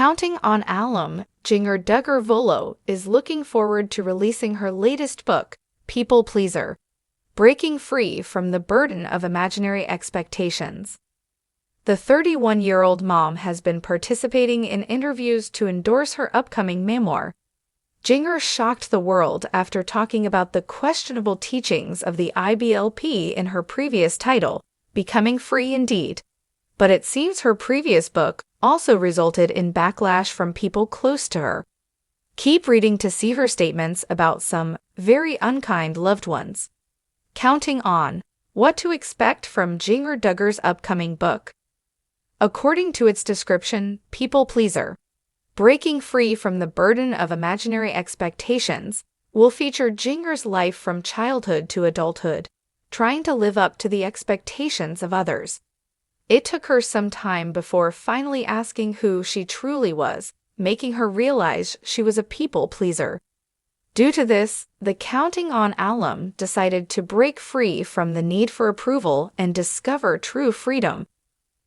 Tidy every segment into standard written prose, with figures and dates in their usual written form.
Counting on alum, Jinger Duggar is looking forward to releasing her latest book, People Pleaser, breaking free from the burden of imaginary expectations. The 31-year-old mom has been participating in interviews to endorse her upcoming memoir. Jinger shocked the world after talking about the questionable teachings of the IBLP in her previous title, Becoming Free Indeed. But it seems her previous book also resulted in backlash from people close to her. Keep reading to see her statements about some very unkind loved ones. Counting on what to expect from Jinger Duggar's upcoming book. According to its description, People Pleaser, breaking free from the burden of imaginary expectations, will feature Jinger's life from childhood to adulthood, trying to live up to the expectations of others. It took her some time before finally asking who she truly was, making her realize she was a people pleaser. Due to this, the Counting on alum decided to break free from the need for approval and discover true freedom.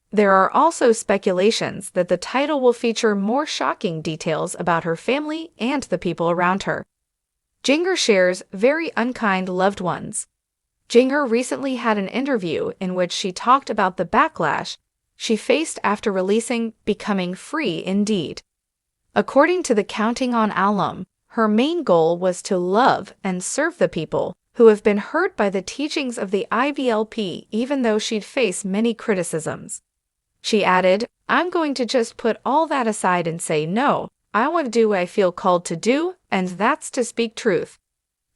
There are also speculations that the title will feature more shocking details about her family and the people around her. Jinger shares very unkind loved ones. Jinger recently had an interview in which she talked about the backlash she faced after releasing Becoming Free Indeed. According to the Counting on alum, her main goal was to love and serve the people who have been hurt by the teachings of the IBLP, even though she'd faced many criticisms. She added, "I'm going to just put all that aside and say no, I want to do what I feel called to do, and that's to speak truth."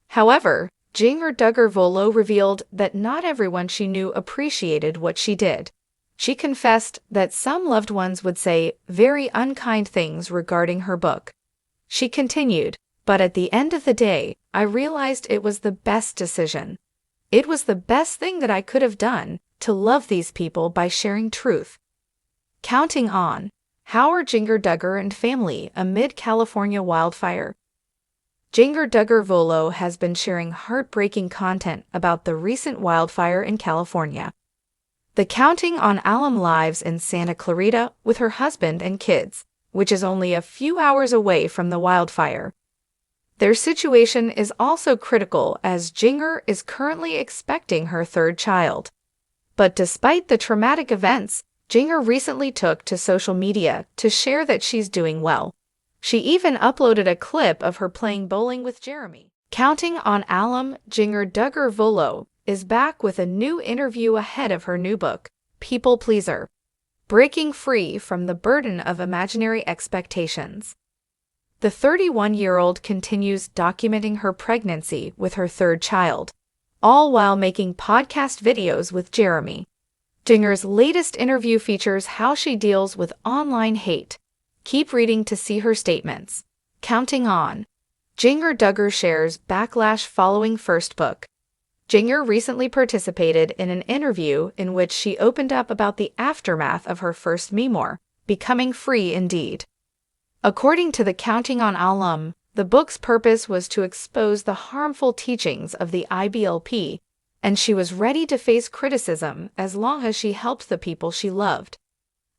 However, Jinger Duggar revealed that not everyone she knew appreciated what she did. She confessed that some loved ones would say very unkind things regarding her book. She continued, "But at the end of the day, I realized it was the best decision. It was the best thing that I could have done, to love these people by sharing truth." Counting on how are Jinger Duggar and family amid California wildfire? Jinger Duggar has been sharing heartbreaking content about the recent wildfire in California. The Counting on alum lives in Santa Clarita with her husband and kids, which is only a few hours away from the wildfire. Their situation is also critical as Jinger is currently expecting her third child. But despite the traumatic events, Jinger recently took to social media to share that she's doing well. She even uploaded a clip of her playing bowling with Jeremy. Counting on alum, Jinger Duggar is back with a new interview ahead of her new book, People Pleaser, breaking free from the burden of imaginary expectations. The 31-year-old continues documenting her pregnancy with her third child, all while making podcast videos with Jeremy. Jinger's latest interview features how she deals with online hate. Keep reading to see her statements. Counting on Jinger Duggar shares backlash following first book. Jinger recently participated in an interview in which she opened up about the aftermath of her first memoir, Becoming Free Indeed. According to the Counting on alum, the book's purpose was to expose the harmful teachings of the IBLP, and she was ready to face criticism as long as she helped the people she loved.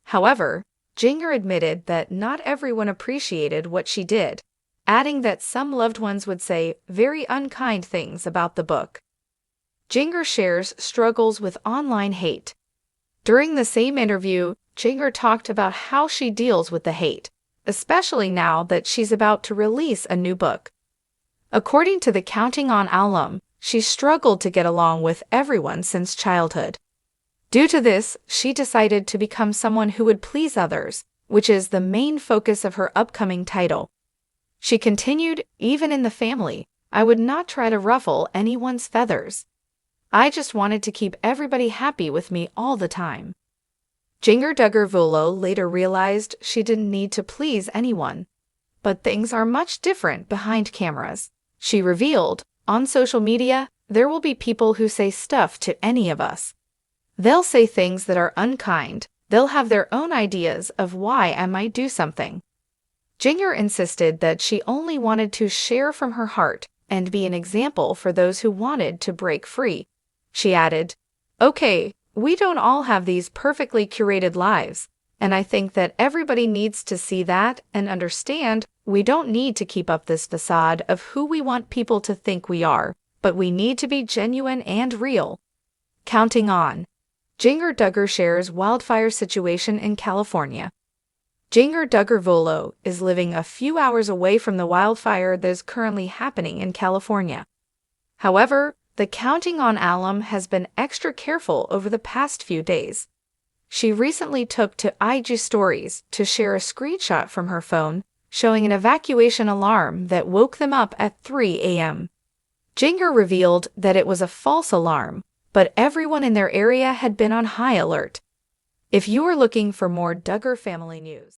However, Jinger admitted that not everyone appreciated what she did, adding that some loved ones would say very unkind things about the book. Jinger shares struggles with online hate. During the same interview, Jinger talked about how she deals with the hate, especially now that she's about to release a new book. According to the Counting on alum, she struggled to get along with everyone since childhood. Due to this, she decided to become someone who would please others, which is the main focus of her upcoming title. She continued, "Even in the family, I would not try to ruffle anyone's feathers. I just wanted to keep everybody happy with me all the time." Jinger Duggar later realized she didn't need to please anyone. But things are much different behind cameras. She revealed, "On social media, there will be people who say stuff to any of us. They'll say things that are unkind. They'll have their own ideas of why I might do something." Jinger insisted that she only wanted to share from her heart and be an example for those who wanted to break free. She added, "Okay, we don't all have these perfectly curated lives. And I think that everybody needs to see that and understand we don't need to keep up this facade of who we want people to think we are, but we need to be genuine and real. Counting on. Jinger Duggar shares wildfire situation in California. Jinger Duggar is living a few hours away from the wildfire that is currently happening in California. However, the Counting on alum has been extra careful over the past few days. She recently took to IG Stories to share a screenshot from her phone showing an evacuation alarm that woke them up at 3 a.m. Jinger revealed that it was a false alarm, but everyone in their area had been on high alert. If you are looking for more Duggar family news,